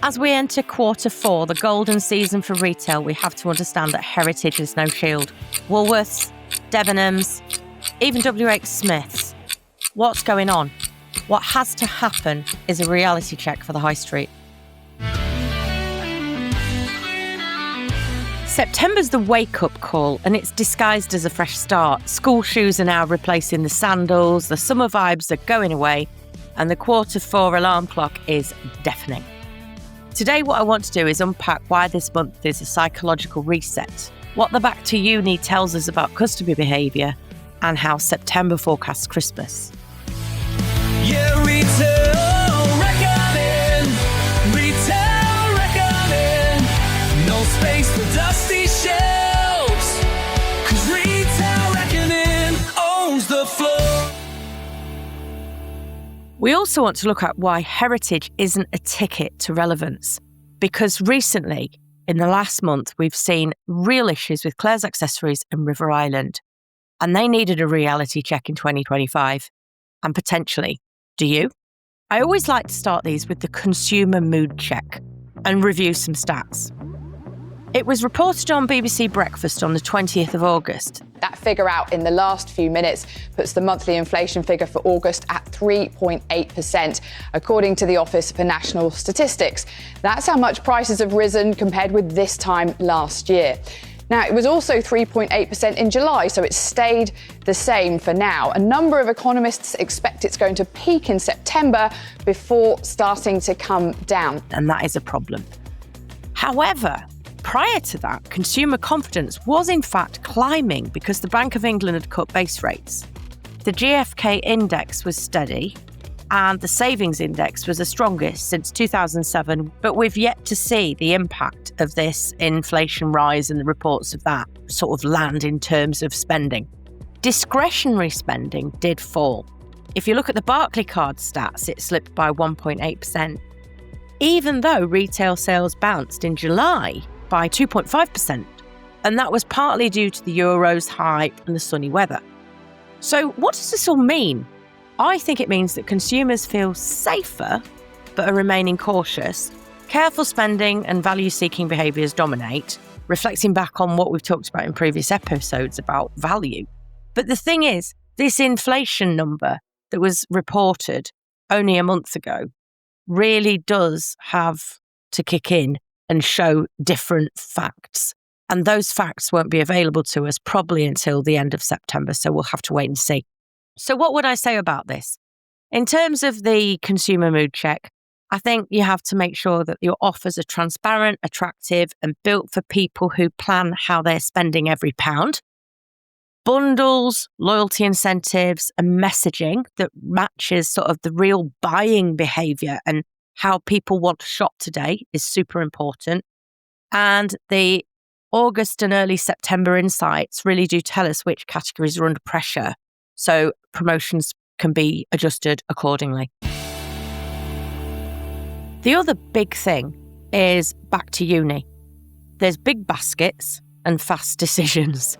As we enter Q4, the golden season for retail, we have to understand that heritage is no shield. Woolworths, Debenhams, even WH Smith's. What's going on? What has to happen is a reality check for the high street. September's the wake-up call, and it's disguised as a fresh start. School shoes are now replacing the sandals, the summer vibes are going away, and the Q4 alarm clock is deafening. Today, what I want to do is unpack why this month is a psychological reset, what the back-to-uni tells us about customer behaviour, and how September forecasts Christmas. Yeah, retail reckoning. No space for dusty shelves, 'cause retail reckoning owns the floor. We also want to look at why heritage isn't a ticket to relevance, because recently, in the last month, we've seen real issues with Clare's Accessories and River Island, and they needed a reality check in 2025, and potentially, do you? I always like to start these with the consumer mood check and review some stats. It was reported on BBC Breakfast on the 20th of August. That figure out in the last few minutes puts the monthly inflation figure for August at 3.8%, according to the Office for National Statistics. That's how much prices have risen compared with this time last year. Now, it was also 3.8% in July, so it's stayed the same for now. A number of economists expect it's going to peak in September before starting to come down. And that is a problem. However, prior to that, consumer confidence was in fact climbing because the Bank of England had cut base rates. The GfK index was steady and the savings index was the strongest since 2007, but we've yet to see the impact of this inflation rise and the reports of that sort of land in terms of spending. Discretionary spending did fall. If you look at the Barclaycard stats, it slipped by 1.8%, even though retail sales bounced in July by 2.5%, and that was partly due to the Euro's hype and the sunny weather. So what does this all mean? I think it means that consumers feel safer but are remaining cautious. Careful spending and value-seeking behaviours dominate, reflecting back on what we've talked about in previous episodes about value. But the thing is, this inflation number that was reported only a month ago really does have to kick in and show different facts. And those facts won't be available to us probably until the end of September, so we'll have to wait and see. So what would I say about this? In terms of the consumer mood check, I think you have to make sure that your offers are transparent, attractive, and built for people who plan how they're spending every pound. Bundles, loyalty incentives, and messaging that matches sort of the real buying behaviour and how people want to shop today is super important. And the August and early September insights really do tell us which categories are under pressure, so promotions can be adjusted accordingly. The other big thing is back to uni. There's big baskets and fast decisions.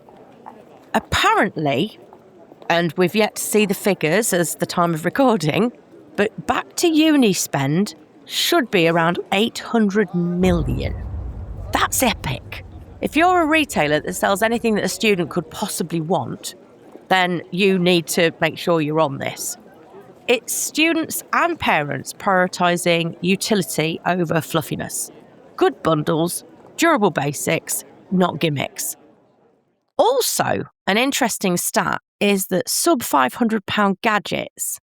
Apparently, and we've yet to see the figures as the time of recording, but back to uni spend should be around 800 million. That's epic. If you're a retailer that sells anything that a student could possibly want, then you need to make sure you're on this. It's students and parents prioritising utility over fluffiness. Good bundles, durable basics, not gimmicks. Also, an interesting stat is that sub £500 gadgets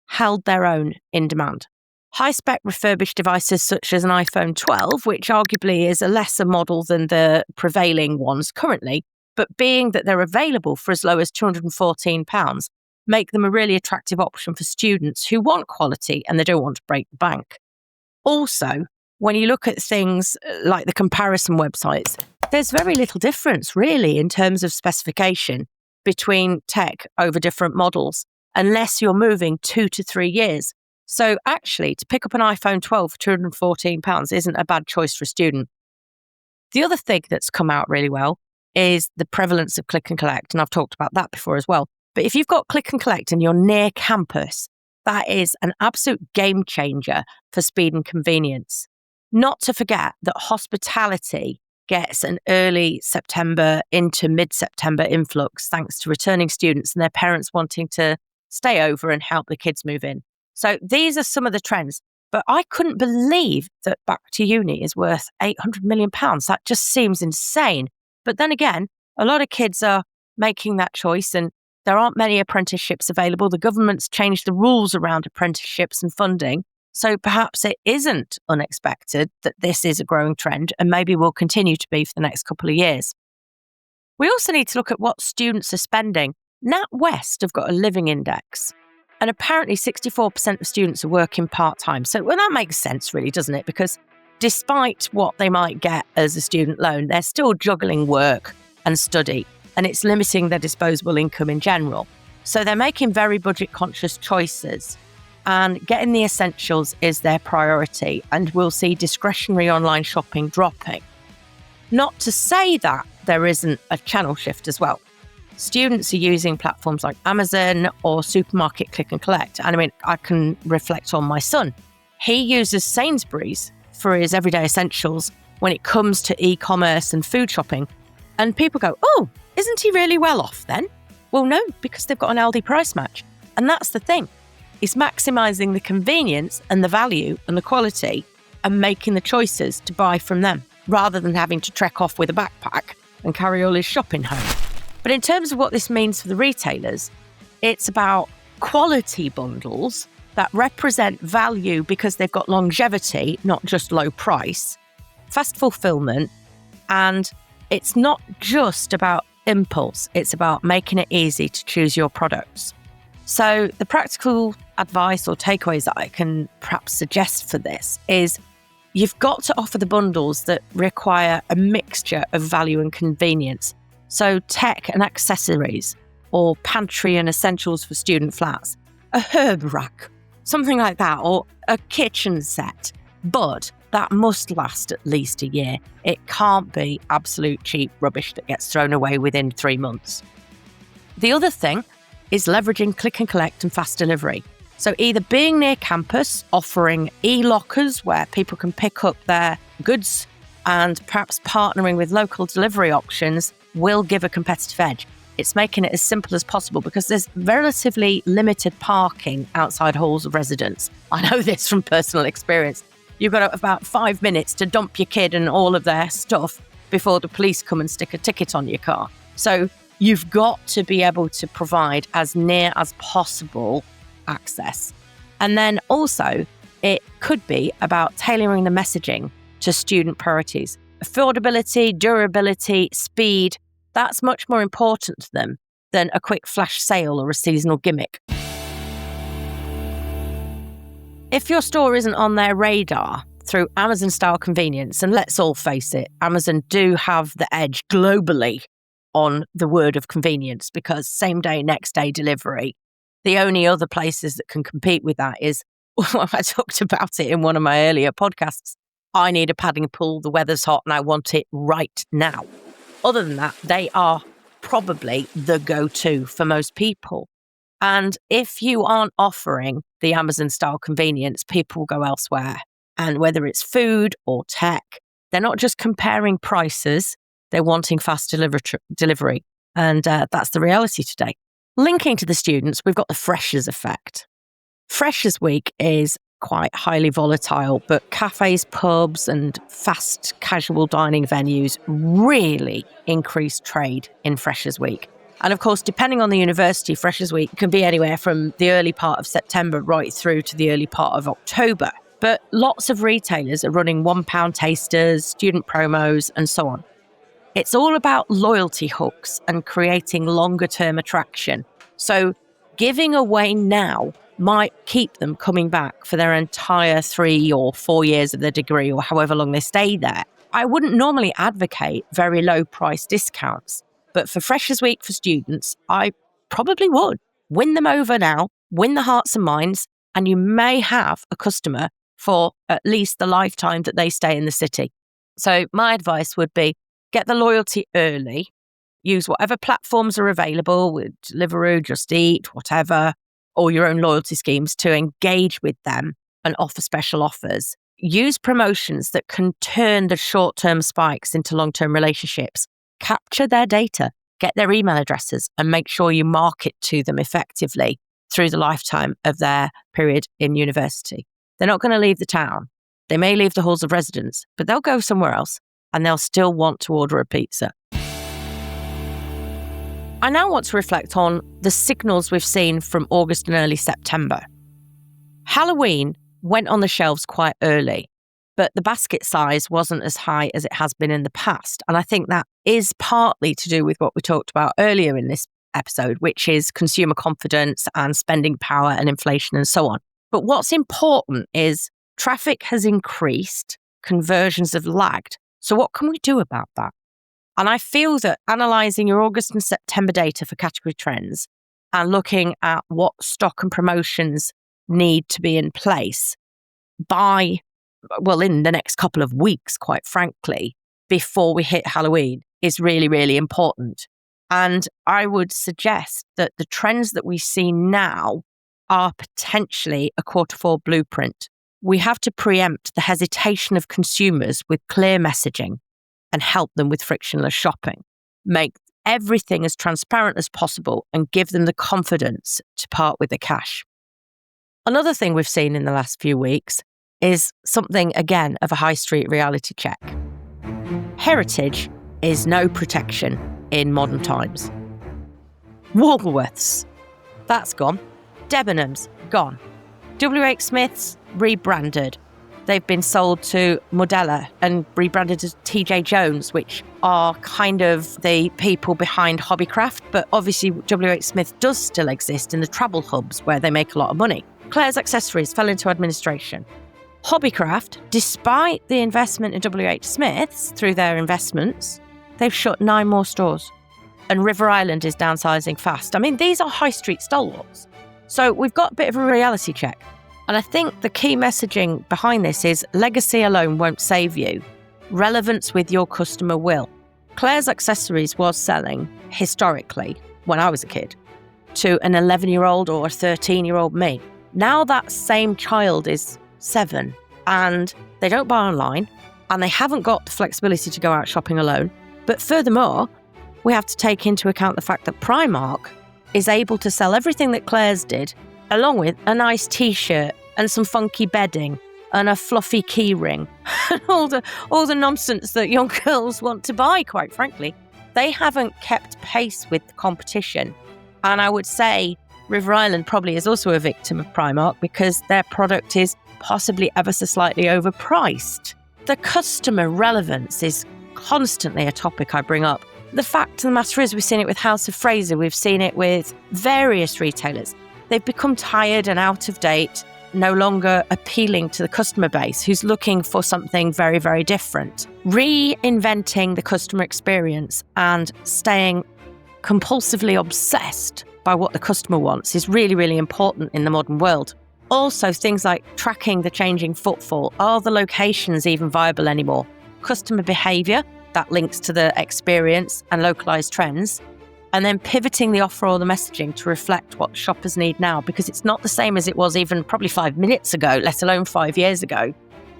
held their own in demand. High-spec refurbished devices such as an iPhone 12, which arguably is a lesser model than the prevailing ones currently, but being that they're available for as low as £214, make them a really attractive option for students who want quality and they don't want to break the bank. Also, when you look at things like the comparison websites, there's very little difference really in terms of specification between tech over different models, unless you're moving 2 to 3 years. So actually, to pick up an iPhone 12 for £214 isn't a bad choice for a student. The other thing that's come out really well is the prevalence of click and collect, and I've talked about that before as well. But if you've got click and collect and you're near campus, that is an absolute game changer for speed and convenience. Not to forget that hospitality gets an early September into mid-September influx thanks to returning students and their parents wanting to stay over and help the kids move in. So these are some of the trends. But I couldn't believe that back-to-uni is worth £800 million. That just seems insane. But then again, a lot of kids are making that choice and there aren't many apprenticeships available. The government's changed the rules around apprenticeships and funding. So perhaps it isn't unexpected that this is a growing trend and maybe will continue to be for the next couple of years. We also need to look at what students are spending. NatWest have got a living index. And apparently 64% of students are working part-time. So that makes sense really, doesn't it? Because despite what they might get as a student loan, they're still juggling work and study, and it's limiting their disposable income in general. So they're making very budget-conscious choices, and getting the essentials is their priority, and we'll see discretionary online shopping dropping. Not to say that there isn't a channel shift as well. Students are using platforms like Amazon or supermarket click and collect. And I mean, I can reflect on my son. He uses Sainsbury's for his everyday essentials when it comes to e-commerce and food shopping. And people go, oh, isn't he really well off then? Well, no, because they've got an Aldi price match. And that's the thing. It's maximising the convenience and the value and the quality and making the choices to buy from them rather than having to trek off with a backpack and carry all his shopping home. But in terms of what this means for the retailers, it's about quality bundles that represent value because they've got longevity, not just low price, fast fulfillment, and it's not just about impulse, it's about making it easy to choose your products. So the practical advice or takeaways that I can perhaps suggest for this is you've got to offer the bundles that require a mixture of value and convenience. So tech and accessories, or pantry and essentials for student flats, a herb rack, something like that, or a kitchen set. But that must last at least a year. It can't be absolute cheap rubbish that gets thrown away within 3 months. The other thing is leveraging click and collect and fast delivery. So either being near campus, offering e-lockers where people can pick up their goods, and perhaps partnering with local delivery options will give a competitive edge. It's making it as simple as possible because there's relatively limited parking outside halls of residence. I know this from personal experience. You've got about 5 minutes to dump your kid and all of their stuff before the police come and stick a ticket on your car. So you've got to be able to provide as near as possible access. And then also, it could be about tailoring the messaging to student priorities. Affordability, durability, speed, that's much more important to them than a quick flash sale or a seasonal gimmick. If your store isn't on their radar through Amazon-style convenience, and let's all face it, Amazon do have the edge globally on the word of convenience because same-day, next-day delivery. The only other places that can compete with that is, well, I talked about it in one of my earlier podcasts, I need a padding pool, the weather's hot, and I want it right now. Other than that, they are probably the go-to for most people. And if you aren't offering the Amazon-style convenience, people will go elsewhere. And whether it's food or tech, they're not just comparing prices, they're wanting fast delivery. And that's the reality today. Linking to the students, we've got the Freshers effect. Freshers Week is quite highly volatile, but cafes, pubs and fast casual dining venues really increase trade in Freshers Week. And of course, depending on the university, Freshers Week can be anywhere from the early part of September right through to the early part of October. But lots of retailers are running £1 tasters, student promos and so on. It's all about loyalty hooks and creating longer term attraction. So giving away now might keep them coming back for their entire 3 or 4 years of their degree or however long they stay there. I wouldn't normally advocate very low price discounts, but for Freshers Week for students, I probably would. Win them over now, win the hearts and minds, and you may have a customer for at least the lifetime that they stay in the city. So my advice would be get the loyalty early, use whatever platforms are available with Deliveroo, Just Eat, whatever, or your own loyalty schemes to engage with them and offer special offers. use promotions that can turn the short-term spikes into long-term relationships. Capture their data, get their email addresses, and make sure you market to them effectively through the lifetime of their period in university. They're not going to leave the town. They may leave the halls of residence, but they'll go somewhere else and they'll still want to order a pizza. I now want to reflect on the signals we've seen from August and early September. Halloween went on the shelves quite early, but the basket size wasn't as high as it has been in the past. And I think that is partly to do with what we talked about earlier in this episode, which is consumer confidence and spending power and inflation and so on. But what's important is traffic has increased, conversions have lagged. So what can we do about that? And I feel that analysing your August and September data for category trends and looking at what stock and promotions need to be in place in the next couple of weeks, quite frankly, before we hit Halloween is really, really important. And I would suggest that the trends that we see now are potentially a Q4 blueprint. We have to preempt the hesitation of consumers with clear messaging and help them with frictionless shopping. Make everything as transparent as possible and give them the confidence to part with the cash. Another thing we've seen in the last few weeks is something, again, of a high street reality check. Heritage is no protection in modern times. Woolworths, that's gone. Debenhams, gone. WH Smith's, rebranded. They've been sold to Modella and rebranded as TJ Jones, which are kind of the people behind Hobbycraft, but obviously WH Smith does still exist in the travel hubs where they make a lot of money. Claire's Accessories fell into administration. Hobbycraft, despite the investment in WH Smith's through their investments, they've shut 9 more stores. And River Island is downsizing fast. I mean, these are high street stalwarts. So we've got a bit of a reality check. And I think the key messaging behind this is legacy alone won't save you. Relevance with your customer will. Claire's Accessories was selling, historically, when I was a kid, to an 11-year-old or a 13-year-old me. Now that same child is 7 and they don't buy online and they haven't got the flexibility to go out shopping alone. But furthermore, we have to take into account the fact that Primark is able to sell everything that Claire's did, along with a nice t-shirt and some funky bedding and a fluffy key ring and all the nonsense that young girls want to buy, quite frankly. They haven't kept pace with the competition. And I would say River Island probably is also a victim of Primark because their product is possibly ever so slightly overpriced. The customer relevance is constantly a topic I bring up. The fact of the matter is we've seen it with House of Fraser, we've seen it with various retailers. They've become tired and out of date, no longer appealing to the customer base who's looking for something very, very different. Reinventing the customer experience and staying compulsively obsessed by what the customer wants is really, really important in the modern world. Also, things like tracking the changing footfall. Are the locations even viable anymore? Customer behaviour, that links to the experience and localised trends. And then pivoting the offer or the messaging to reflect what shoppers need now, because it's not the same as it was even probably 5 minutes ago, let alone 5 years ago.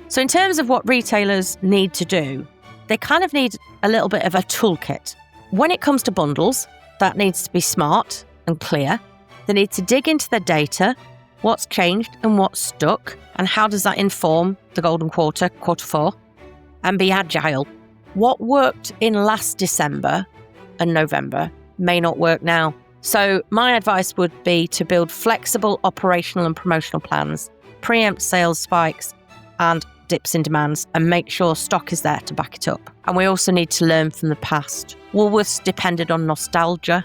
So in terms of what retailers need to do, they kind of need a little bit of a toolkit. When it comes to bundles, that needs to be smart and clear. They need to dig into their data, what's changed and what's stuck, and how does that inform the golden quarter, Q4, and be agile. What worked in last December and November may not work now. So my advice would be to build flexible operational and promotional plans, preempt sales spikes and dips in demands, and make sure stock is there to back it up. And we also need to learn from the past. Woolworths depended on nostalgia.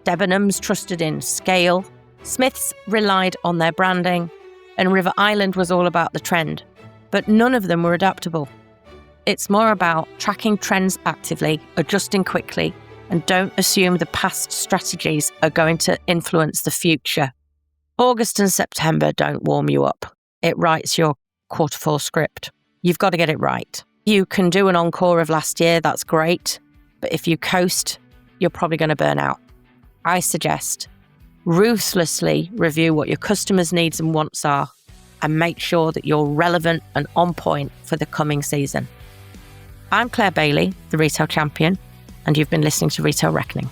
Debenhams trusted in scale. Smiths relied on their branding. And River Island was all about the trend. But none of them were adaptable. It's more about tracking trends actively, adjusting quickly, and don't assume the past strategies are going to influence the future. August and September don't warm you up. It writes your Q4 script. You've got to get it right. You can do an encore of last year, that's great. But if you coast, you're probably going to burn out. I suggest ruthlessly review what your customers' needs and wants are. and make sure that you're relevant and on point for the coming season. I'm Clare Bailey, the Retail Champion, and you've been listening to Retail Reckoning.